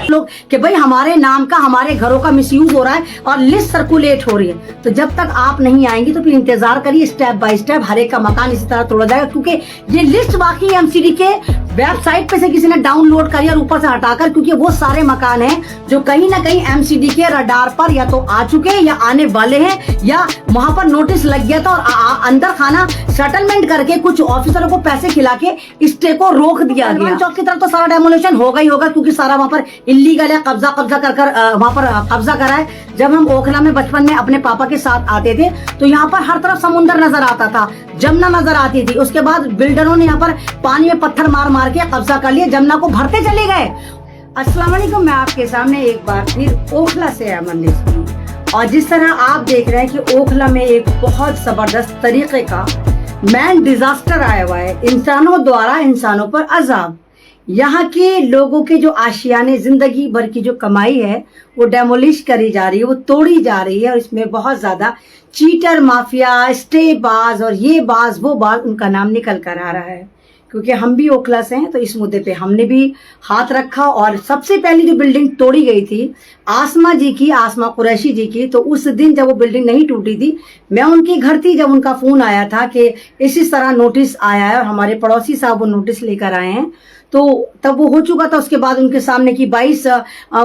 लोग कि भाई हमारे नाम का, हमारे घरों का मिसयूज हो रहा है और लिस्ट सर्कुलेट हो रही है। तो जब तक आप नहीं आएंगे तो फिर इंतजार करिए, स्टेप बाय स्टेप हर एक का मकान इसी तरह तोड़ा जाएगा, क्योंकि ये लिस्ट वाकई एमसीडी के वेबसाइट पे से किसी ने डाउनलोड करी और ऊपर से हटाकर, क्योंकि वो सारे मकान हैं जो कहीं ना कहीं एमसीडी के रडार पर या तो आ चुके हैं या आने वाले हैं, या वहां पर नोटिस लग गया था और अंदर खाना सेटलमेंट करके कुछ ऑफिसरों को पैसे खिला के स्टे को रोक दिया गया। चौक की तरफ तो सारा डेमोलेशन होगा ही होगा, क्योंकि सारा वहां पर इलीगल है, कब्जा कर वहां पर कब्जा करा है। जब हम ओखला में बचपन में अपने पापा के साथ आते थे तो यहाँ पर हर तरफ समुद्र नजर आता था, जमुना नजर आती थी। उसके बाद बिल्डरों ने यहाँ पर पानी में पत्थर मार मार के कब्जा कर लिया, जमुना को भरते चले गए। अस्सलाम वालेकुम, मैं आपके सामने एक बार फिर ओखला से अमन, और जिस तरह आप देख रहे हैं कि ओखला में एक बहुत जबरदस्त तरीके का मैन डिजास्टर आया हुआ है, इंसानों द्वारा इंसानों पर अजाब। यहाँ के लोगों के जो आशियाने, जिंदगी भर की जो कमाई है वो डेमोलिश करी जा रही है, वो तोड़ी जा रही है, और इसमें बहुत ज्यादा चीटर माफिया, स्टे बाज और ये बाज वो बाज उनका नाम निकल कर आ रहा है। क्योंकि हम भी ओखला से हैं तो इस मुद्दे पे हमने भी हाथ रखा, और सबसे पहली जो बिल्डिंग तोड़ी गई थी आसमा जी की, आसमा कुरैशी जी की, तो उस दिन जब वो बिल्डिंग नहीं टूटी थी मैं उनके घर थी जब उनका फोन आया था कि इसी तरह नोटिस आया है, और हमारे पड़ोसी साहब वो नोटिस लेकर आए हैं। तो तब वो हो चुका था, उसके बाद उनके सामने की 22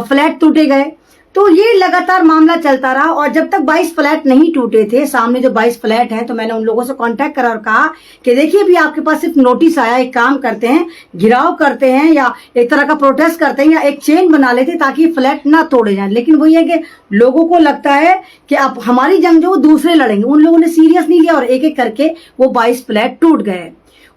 फ्लैट टूटे गए। तो ये लगातार मामला चलता रहा, और जब तक 22 फ्लैट नहीं टूटे थे, सामने जो 22 फ्लैट हैं, तो मैंने उन लोगों से कांटेक्ट करा और कहा कि देखिए अभी आपके पास सिर्फ नोटिस आया, एक काम करते हैं, घिराव करते हैं या एक तरह का प्रोटेस्ट करते हैं या एक चेन बना लेते ताकि फ्लैट ना तोड़े जाए। लेकिन वही है कि लोगों को लगता है कि अब हमारी जंग जो वो दूसरे लड़ेंगे, उन लोगों ने सीरियस नहीं लिया और एक एक करके वो 22 फ्लैट टूट गए।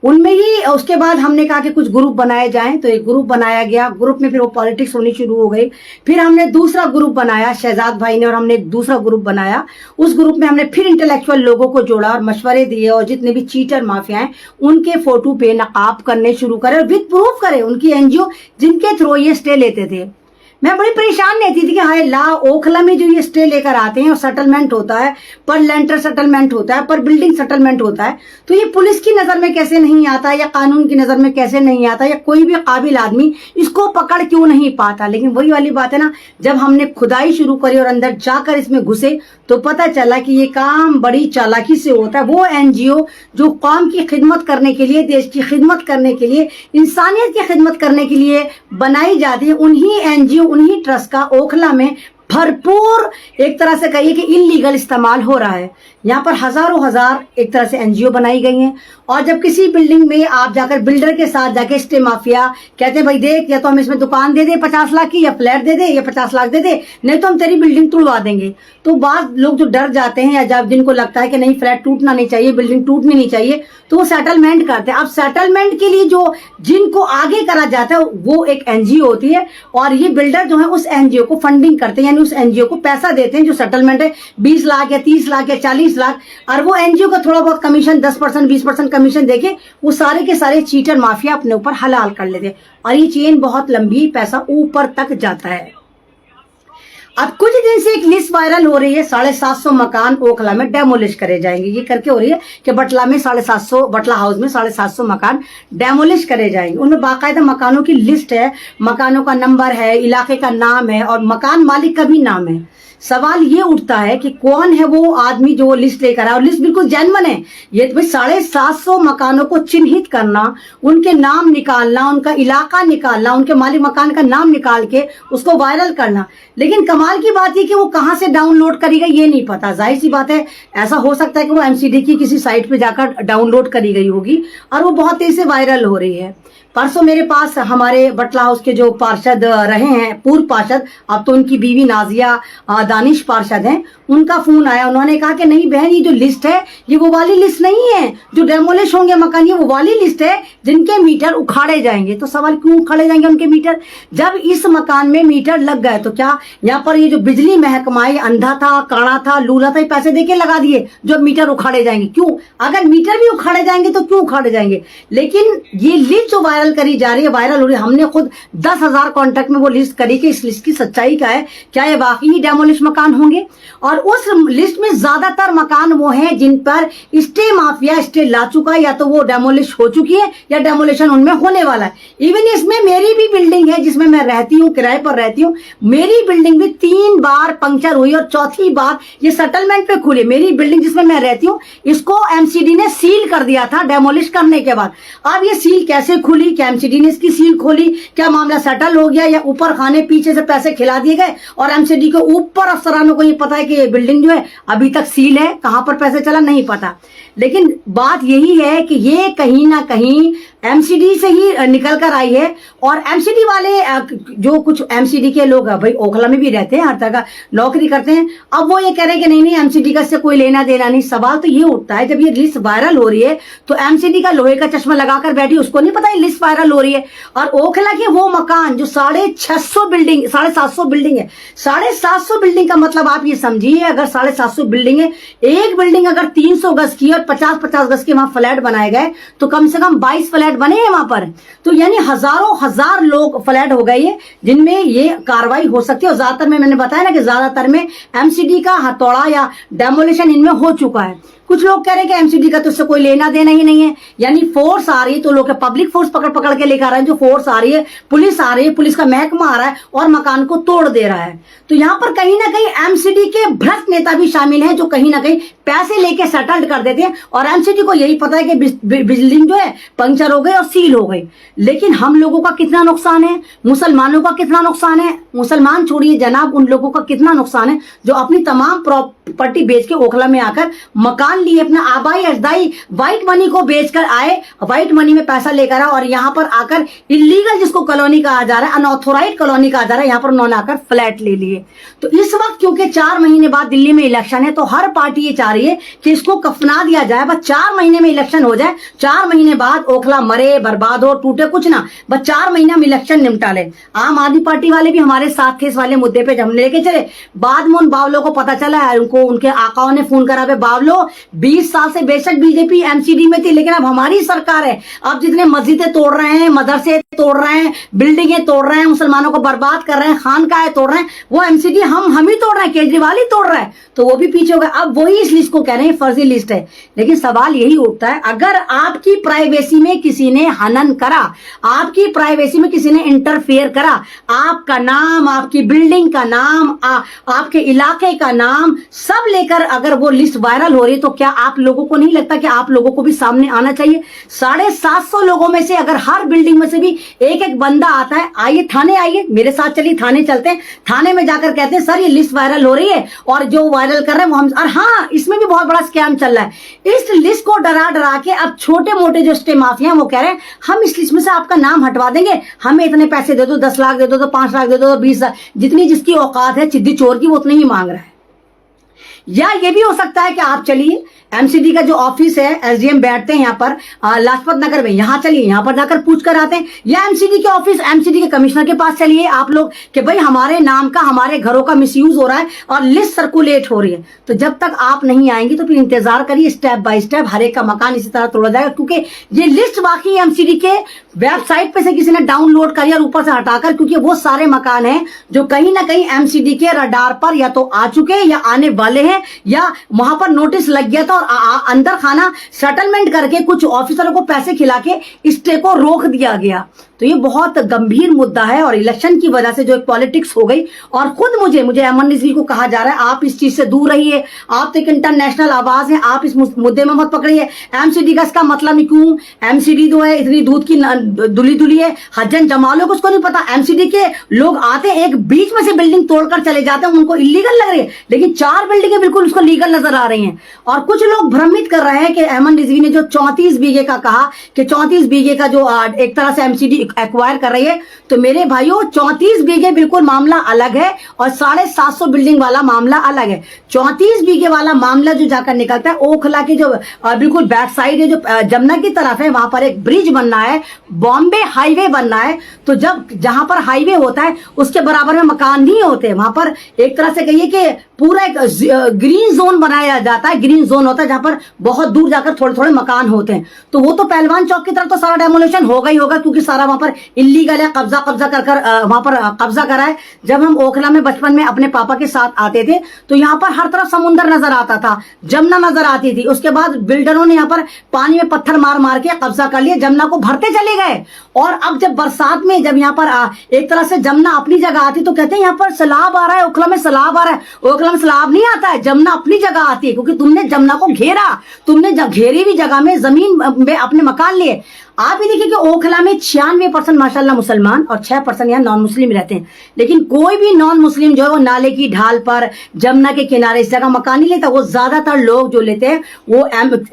उनमें ही उसके बाद हमने कहा कि कुछ ग्रुप बनाए जाएं, तो एक ग्रुप बनाया गया। ग्रुप में फिर वो पॉलिटिक्स होनी शुरू हो गई। फिर हमने दूसरा ग्रुप बनाया, शहजाद भाई ने और हमने एक दूसरा ग्रुप बनाया। उस ग्रुप में हमने फिर इंटेलेक्चुअल लोगों को जोड़ा और मशवरे दिए, और जितने भी चीटर माफिया हैं उनके फोटो पे नकाब करने शुरू करे और विद प्रूफ करे, उनकी एनजीओ जिनके थ्रू ये स्टे लेते थे। मैं बड़ी परेशान रहती थी कि हाय ला, ओखला में जो ये स्टे लेकर आते हैं और सेटलमेंट होता है, पर लेंटर सेटलमेंट होता है, पर बिल्डिंग सेटलमेंट होता है, तो ये पुलिस की नजर में कैसे नहीं आता, या कानून की नजर में कैसे नहीं आता, या कोई भी काबिल आदमी इसको पकड़ क्यों नहीं पाता। लेकिन वही वाली बात है ना, जब हमने खुदाई शुरू करी और अंदर जाकर इसमें घुसे तो पता चला कि ये काम बड़ी चालाकी से होता है। वो एनजीओ जो कौम की खिदमत करने के लिए, देश की खिदमत करने के लिए, इंसानियत की खिदमत करने के लिए बनाई जाती है, उन्हीं एनजीओ, उन्हीं ट्रस्ट का ओखला में भरपूर एक तरह से कहिए कि इलीगल इस्तेमाल हो रहा है। यहाँ पर हजारों हजार एक तरह से एनजीओ बनाई गई हैं, और जब किसी बिल्डिंग में आप जाकर बिल्डर के साथ जाके स्टे माफिया कहते हैं भाई देख, या तो हम इसमें दुकान दे दे 50 लाख की, या फ्लैट दे दे, या 50 लाख दे दे, नहीं तो हम तेरी बिल्डिंग तोड़वा देंगे। तो बाद लोग जो डर जाते हैं, या जब जिनको लगता है कि नहीं फ्लैट टूटना नहीं चाहिए, बिल्डिंग टूटनी नहीं चाहिए, तो वो सेटलमेंट करते हैं। अब सेटलमेंट के लिए जो जिनको आगे करा जाता है वो एक एनजीओ होती है, और ये बिल्डर जो है उस एनजीओ को फंडिंग करते हैं, यानी उस एनजीओ को पैसा देते हैं। जो सेटलमेंट है 20 लाख या 30 लाख या 40 लाख, और वो एनजीओ का थोड़ा बहुत कमीशन 10% 20% कमीशन देके वो सारे के सारे चीटर माफिया अपने ऊपर हलाल कर लेते हैं, और ये चेन बहुत लंबी, पैसा ऊपर तक जाता है। अब कुछ दिन से एक लिस्ट वायरल हो रही है, 750 मकान ओखला में डेमोलिश करे जाएंगे। ये करके हो रही है कि बटला में 750, बटला हाउस में 750 मकान डेमोलिश करे जाएंगे। उनमें बाकायदा मकानों की लिस्ट है, मकानों का नंबर है, इलाके का नाम है, और मकान मालिक का भी नाम है। सवाल ये उठता है कि कौन है वो आदमी जो लिस्ट लेकर आया, और लिस्ट बिल्कुल जेन्युइन है। ये भाई 750 मकानों को चिन्हित करना, उनके नाम निकालना, उनका इलाका निकालना, उनके मालिक मकान का नाम निकाल के उसको वायरल करना। लेकिन कमाल की बात है कि वो कहां से डाउनलोड करी गई ये नहीं पता। जाहिर सी बात है, ऐसा हो सकता है कि वो एमसीडी की किसी साइट पे जाकर डाउनलोड करी गई होगी, और वो बहुत तेजी से वायरल हो रही है। परसों मेरे पास हमारे बटला हाउस के जो पार्षद रहे हैं, पूर्व पार्षद, अब तो उनकी बीवी नाजिया दानिश पार्षद हैं, उनका फोन आया। उन्होंने कहा कि नहीं बहन, ये जो लिस्ट है ये वो वाली लिस्ट नहीं है जो डेमोलिश होंगे मकान, ये वो वाली लिस्ट है जिनके मीटर उखाड़े जाएंगे। तो सवाल क्यों उखाड़े जाएंगे उनके मीटर? जब इस मकान में मीटर लग गए तो क्या यहाँ पर ये जो बिजली महकमा है अंधा था, काड़ा था, लूला था, पैसे देके लगा दिए जो मीटर उखाड़े जाएंगे? क्यों? अगर मीटर भी उखाड़े जाएंगे तो क्यों उखाड़े जाएंगे? लेकिन ये लिस्ट जो वायरल करी जा रही है, वायरल हो रही है, हमने खुद 10,000 कॉन्टेक्ट में वो लिस्ट करी कि इस लिस्ट की सच्चाई क्या है, क्या ये वाकई डेमोलिश मकान होंगे और उस लिस्ट में ज्यादातर मकान वो हैं जिन पर स्टे माफिया स्टे ला चुका है, या तो वो डेमोलिश हो चुकी है या डेमोलिशन उनमें होने वाला है। इवन इसमें मेरी भी बिल्डिंग है जिसमें मैं रहती हूँ, किराए पर रहती हूँ, मेरी बिल्डिंग भी 3 बार पंक्चर हुई और चौथी बार ये सेटलमेंट पे खुली। मेरी बिल्डिंग जिसमें मैं रहती हूँ इसको एमसीडी ने सील कर दिया था डेमोलिश करने के बाद। अब ये सील कैसे खुली, क्या एमसीडी ने इसकी सील खोली, क्या मामला सेटल हो गया, या ऊपर खाने पीछे से पैसे खिला दिए गए और एमसीडी के ऊपर अफसरानों को ये पता है कि ये बिल्डिंग जो है अभी तक सील है, कहां पर पैसे चला नहीं पता। लेकिन बात यही है कि ये कहीं ना कहीं एमसीडी से ही निकल कर आई है। और एमसीडी वाले जो कुछ एमसीडी के लोग भाई ओखला में भी रहते हैं, हर तरह का नौकरी करते हैं, अब वो ये कह रहे हैं कि नहीं नहीं एमसीडी का इससे कोई लेना देना नहीं। सवाल तो ये उठता है जब ये लिस्ट वायरल हो रही है तो एमसीडी का लोहे का चश्मा लगाकर बैठी, उसको नहीं पता ये लिस्ट वायरल हो रही है। और ओखला के वो मकान जो 650 बिल्डिंग 750 बिल्डिंग है, 750 बिल्डिंग का मतलब आप ये समझिए अगर 750 बिल्डिंग है, एक बिल्डिंग अगर 300 गज की और 50-50 गज के वहां फ्लैट बनाए गए तो कम से कम 22 फ्लैट बने हैं वहां पर। तो यानी हजारों हजार लोग फ्लैट हो गए हैं जिनमें ये कार्रवाई हो सकती है। और ज्यादातर में मैंने बताया ना कि ज्यादातर में एमसीडी का हथौड़ा या डेमोलिशन इनमें हो चुका है। कुछ लोग कह रहे हैं कि एमसीडी का तो उससे कोई लेना देना ही नहीं है, यानी फोर्स आ रही है तो लोग पब्लिक फोर्स पकड़ पकड़ के लेकर आ रहे हैं, जो फोर्स आ रही है पुलिस आ रही है, पुलिस का महकमा आ रहा है और मकान को तोड़ दे रहा है। तो यहाँ पर कहीं ना कहीं एमसीडी के भ्रष्ट नेता भी शामिल हैं जो कहीं ना कहीं पैसे लेके सेटल्ड कर देते हैं और एमसीडी को यही पता है कि बिल्डिंग जो है पंक्चर हो गई और सील हो गई। लेकिन हम लोगों का कितना नुकसान है, मुसलमानों का कितना नुकसान है, मुसलमान छोड़िए जनाब, उन लोगों का कितना नुकसान है जो अपनी तमाम प्रॉपर्टी बेच के ओखला में आकर मकान लिए, अपना आबाई अजदाई व्हाइट मनी को बेचकर आए, व्हाइट मनी में पैसा लेकर आए और यहाँ पर आकर इलीगल जिसको कॉलोनी कहा जा रहा है, अनऑथोराइज कॉलोनी कहा जा रहा है, यहाँ पर उन्होंने आकर फ्लैट ले लिए। तो इस वक्त क्योंकि 4 महीने बाद दिल्ली में इलेक्शन है तो हर पार्टी ये चाह रही है कि इसको कफना दिया जाए, बस 4 महीने में इलेक्शन हो जाए, 4 महीने बाद ओखला मरे बर्बाद हो टूटे कुछ ना, बस 4 महीने में इलेक्शन निपटा ले। आम आदमी पार्टी वाले भी हमारे साथ थे इस वाले मुद्दे पे, हम लेके चले। बाद में उन बावलों को पता चला है, उनको उनके आकाओं ने फोन करा, बावलो 20 साल से बेशक बीजेपी एमसीडी में थी लेकिन अब हमारी सरकार है, अब जितने मस्जिदें तोड़ रहे हैं, मदरसे तोड़ रहे हैं, बिल्डिंगें तोड़ रहे हैं, मुसलमानों को बर्बाद कर रहे हैं, खानकाहें तोड़ रहे हैं, वो एमसीडी हम ही तोड़ रहे हैं, केजरीवाल ही तोड़ रहा है, तो वो भी पीछे हो गए। अब वही इस लिस्ट को कह रहे हैं फर्जी लिस्ट है। लेकिन सवाल यही उठता है, अगर आपकी प्राइवेसी में किसी ने हनन करा, आपकी प्राइवेसी में किसी ने इंटरफेयर करा, आपका नाम, आपकी बिल्डिंग का नाम, आपके इलाके का नाम सब लेकर अगर वो लिस्ट वायरल हो रही है तो क्या आप लोगों को नहीं लगता कि आप लोगों को भी सामने आना चाहिए? 750 लोगों में से अगर हर बिल्डिंग में से भी एक एक बंदा आता है, आइए थाने, आइए मेरे साथ चलिए थाने चलते हैं, थाने में जाकर कहते हैं सर ये लिस्ट वायरल हो रही है और जो वायरल कर रहे हैं वो हम। और हाँ, इसमें भी बहुत बड़ा स्कैम चल रहा है। इस लिस्ट को डरा डरा के अब छोटे मोटे जो स्टे माफिया हैं वो कह रहे हैं हम इस लिस्ट में से आपका नाम हटवा देंगे, हमें इतने पैसे दे दो, 10 लाख दे दो, तो 5 लाख दे दो, 20 लाख, जितनी जिसकी औकात है चिद्दी चोर की वो उतनी ही मांग रहा है। या ये भी हो सकता है कि आप चलिए एमसीडी का जो ऑफिस है, एसडीएम बैठते हैं यहाँ पर लाजपत नगर में, यहाँ चलिए, यहाँ पर जाकर पूछ कर आते हैं, या एमसीडी के ऑफिस, एमसीडी के कमिश्नर के पास चलिए आप लोग कि भाई हमारे नाम का, हमारे घरों का मिसयूज हो रहा है और लिस्ट सर्कुलेट हो रही है। तो जब तक आप नहीं आएंगी तो फिर इंतजार करिए, स्टेप बाय स्टेप हर एक का मकान इसी तरह तोड़ा जाएगा, क्योंकि ये लिस्ट वाकई एमसीडी के वेबसाइट पे से किसी ने डाउनलोड करी और ऊपर से हटाकर, क्योंकि वो सारे मकान हैं जो कहीं ना कहीं एमसीडी के रडार पर या तो आ चुके या आने वाले हैं, या वहां पर नोटिस लग गया था और अंदर खाना सेटलमेंट करके कुछ ऑफिसरों को पैसे खिला के स्टे को रोक दिया गया। तो ये बहुत गंभीर मुद्दा है और इलेक्शन की वजह से जो एक पॉलिटिक्स हो गई, और खुद मुझे अमन रिजवी को कहा जा रहा है आप इस चीज से दूर रहिए, आप तो एक इंटरनेशनल आवाज है, आप इस मुद्दे में मत पकड़िए। एमसीडी का इसका मतलब नहीं, क्यों एमसीडी जो है इतनी दूध की दुली दुली है, हजन जमा लोग उसको नहीं पता। एमसीडी के लोग आते हैं, एक बीच में से बिल्डिंग तोड़कर चले जाते हैं, उनको इलीगल लग रही है, लेकिन 4 बिल्डिंगें बिल्कुल उसको लीगल नजर आ रही हैं। और कुछ लोग भ्रमित कर रहे हैं कि अमन रिजवी ने जो 34 बीघे का कहा कि 34 बीघे का जो एक तरह से एमसीडी एक्वायर कर रही है, तो मेरे भाइयों 34 बीघे बिल्कुल मामला अलग है और 750 बिल्डिंग वाला मामला अलग है। 34 बीघे वाला मामला जो जाकर निकलता है ओखला की जो बिल्कुल बैक साइड है, जो जमुना की तरफ है, वहां पर एक ब्रिज बनना है, बॉम्बे हाईवे बनना है। तो जब जहां पर हाईवे होता है उसके बराबर में मकान नहीं होते, वहां पर एक तरह से कहिए कि पूरा एक ग्रीन जोन बनाया जाता है। ग्रीन जोन होता है जहां पर बहुत दूर जाकर थोड़े थोड़े मकान होते हैं। तो वो तो पहलवान चौक की तरफ तो सारा डेमोलेशन होगा ही होगा, क्योंकि सारा वहां पर इलीगल है, कब्जा कर वहां पर कब्जा करा है। जब हम ओखला में बचपन में अपने पापा के साथ आते थे तो यहाँ पर हर तरफ समुद्र नजर आता था, जमुना नजर आती थी। उसके बाद बिल्डरों ने यहाँ पर पानी में पत्थर मार मार के कब्जा कर लिया, जमुना को भरते चले गए। और अब जब बरसात में जब यहाँ पर एक तरह से जमुना अपनी जगह आती तो कहते हैं यहाँ पर सैलाब आ रहा है, ओखला में सैलाब आ रहा है। ओखला में सैलाब नहीं आता है, जमुना अपनी जगह आती है, क्योंकि तुमने जमुना को घेरा, तुमने घेरी हुई जगह में जमीन में अपने मकान लिए। आप ही देखिए कि ओखला में 96% माशाल्लाह मुसलमान और 6% यहाँ नॉन मुस्लिम रहते हैं। लेकिन कोई भी नॉन मुस्लिम जो है वो नाले की ढाल पर, जमुना के किनारे इस जगह मकान नहीं लेता। वो ज्यादातर लोग जो लेते हैं वो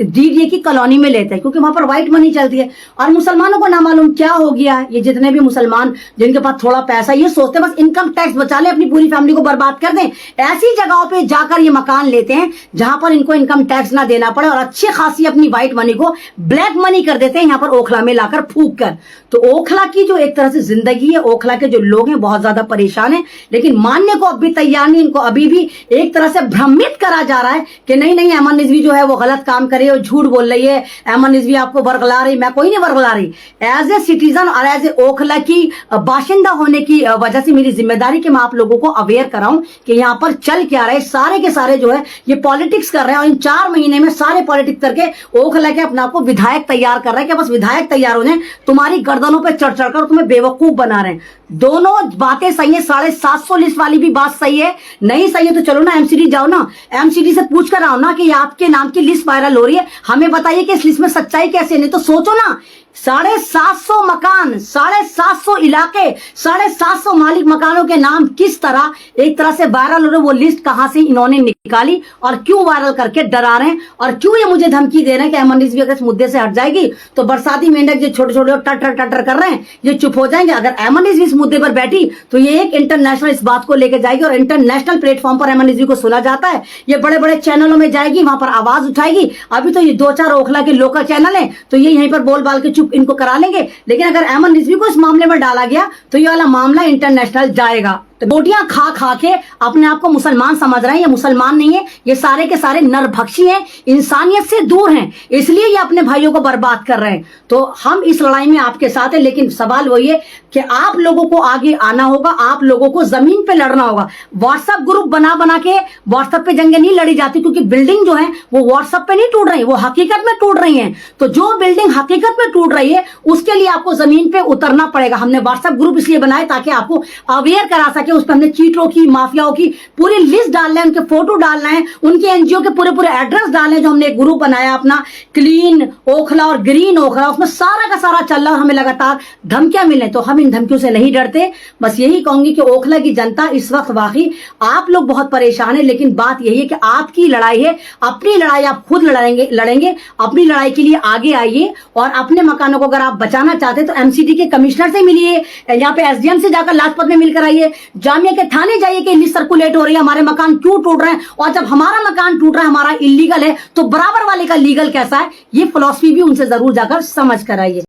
डीडीए की कॉलोनी में लेते हैं, क्योंकि वहां पर व्हाइट मनी चलती है। और मुसलमानों को ना मालूम क्या हो गया है, ये जितने भी मुसलमान जिनके पास थोड़ा पैसा, ये सोचते हैं बस इनकम टैक्स बचा ले, अपनी पूरी फैमिली को बर्बाद कर दें। ऐसी जगहों पर जाकर ये मकान लेते हैं जहां पर इनको इनकम टैक्स ना देना पड़े, और अच्छी खासी अपनी व्हाइट मनी को ब्लैक मनी कर देते हैं यहाँ पर ओखला में लाकर फूक कर। तो ओखला की जो एक तरह से जिंदगी है, ओखला के जो लोग हैं बहुत ज्यादा परेशान हैं, लेकिन मानने को अब भी तैयार नहीं। इनको अभी भी एक तरह से भ्रमित करा जा रहा है कि नहीं नहीं ऐमन रिजवी जो है वो गलत काम करे और झूठ बोल रही है, ऐमन रिजवी आपको वर्गला रही। मैं कोई नहीं वर्गला रही। एज ए सिटीजन और एज ए ओखला की बाशिंदा होने की वजह से मेरी जिम्मेदारी कि मैं आप लोगों को अवेयर कराऊं कि यहाँ पर चल क्या रहा है। सारे के सारे जो है ये पॉलिटिक्स कर रहे हैं, और इन 4 महीने में सारे पॉलिटिक्स करके ओखला के अपने आप को विधायक तैयार कर रहा है कि बस विधायक तैयार हो जाए, तुम्हारी गर्दनों पे चढ़ चढ़कर तुम्हें बेवकूफ बना रहे हैं। दोनों बातें सही है। 750 लिस्ट वाली भी बात सही है। नहीं सही है तो चलो ना एमसीडी जाओ ना, एमसीडी से पूछ कर आओ ना कि आपके नाम की लिस्ट वायरल हो रही है, हमें बताइए कि इस लिस्ट में सच्चाई कैसे। नहीं तो सोचो ना, 750 मकान, 750 इलाके, 750 मालिक मकानों के नाम किस तरह एक तरह से वायरल हो रहे। वो लिस्ट कहां से इन्होंने निकाली और क्यों वायरल करके डरा रहे हैं, और क्यों ये मुझे धमकी दे रहे हैं कि ऐमन रिजवी अगर इस मुद्दे से हट जाएगी तो बरसाती मेंढक जो छोटे छोटे टटर टटर कर रहे हैं ये चुप हो जाएंगे। अगर ऐमन रिजवी इस मुद्दे पर बैठी तो ये एक इंटरनेशनल इस बात को लेकर जाएगी, और इंटरनेशनल प्लेटफॉर्म पर ऐमन रिजवी को सुना जाता है। ये बड़े बड़े चैनलों में जाएगी, वहां पर आवाज उठाएगी। अभी तो ये 2-4 ओखला के लोकल चैनल है तो ये यहीं पर बोल बाल के इनको करा लेंगे। लेकिन अगर ऐमन रिजवी को इस मामले में डाला गया तो ये वाला मामला इंटरनेशनल जाएगा। तो रोटियां खा खा के अपने आप को मुसलमान समझ रहे हैं। ये मुसलमान नहीं है, ये सारे के सारे नरभक्षी हैं, इंसानियत से दूर हैं, इसलिए ये अपने भाइयों को बर्बाद कर रहे हैं। तो हम इस लड़ाई में आपके साथ हैं, लेकिन सवाल वही है कि आप लोगों को आगे आना होगा, आप लोगों को जमीन पे लड़ना होगा। व्हाट्सएप ग्रुप बना बना के व्हाट्सएप पे जंगें नहीं लड़ी जाती, क्योंकि बिल्डिंग जो है वो व्हाट्सएप पे नहीं टूट रही, वो हकीकत में टूट रही है। तो जो बिल्डिंग हकीकत में टूट रही है उसके लिए आपको जमीन पे उतरना पड़ेगा। हमने व्हाट्सएप ग्रुप इसलिए बनाए ताकि आपको अवेयर करा सके। उस पर हमने चीटरों की, माफियाओं की पूरी लिस्ट डालना है, उनके फोटो डालना है, उनके एनजीओ के पूरे पूरे एड्रेस डालने हैं। जो हमने एक ग्रुप बनाया अपना क्लीन ओखला और ग्रीन ओखला, उसमें सारा का सारा चल रहा है। हमें लगातार धमकियां मिले तो हम इन धमकियों से नहीं डरते। बस यही कहूंगी कि ओखला की जनता इस वक्त वाकई आप लोग बहुत परेशान है, लेकिन बात यही है कि आपकी लड़ाई है, अपनी लड़ाई आप खुद लड़ेंगे। अपनी लड़ाई के लिए आगे आइए, और अपने मकानों को अगर आप बचाना चाहते हैं तो एमसीडी के कमिश्नर से मिलिए, यहाँ पे एसडीएम से जाकर लाजपत में मिलकर आइए, जामिया के थाने जाइए कि लिस्ट सर्कुलेट हो रही है, हमारे मकान क्यों टूट रहे हैं, और जब हमारा मकान टूट रहा है, हमारा इलीगल है, तो बराबर वाले का लीगल कैसा है, ये फिलॉसफी भी उनसे जरूर जाकर समझ कर आइए।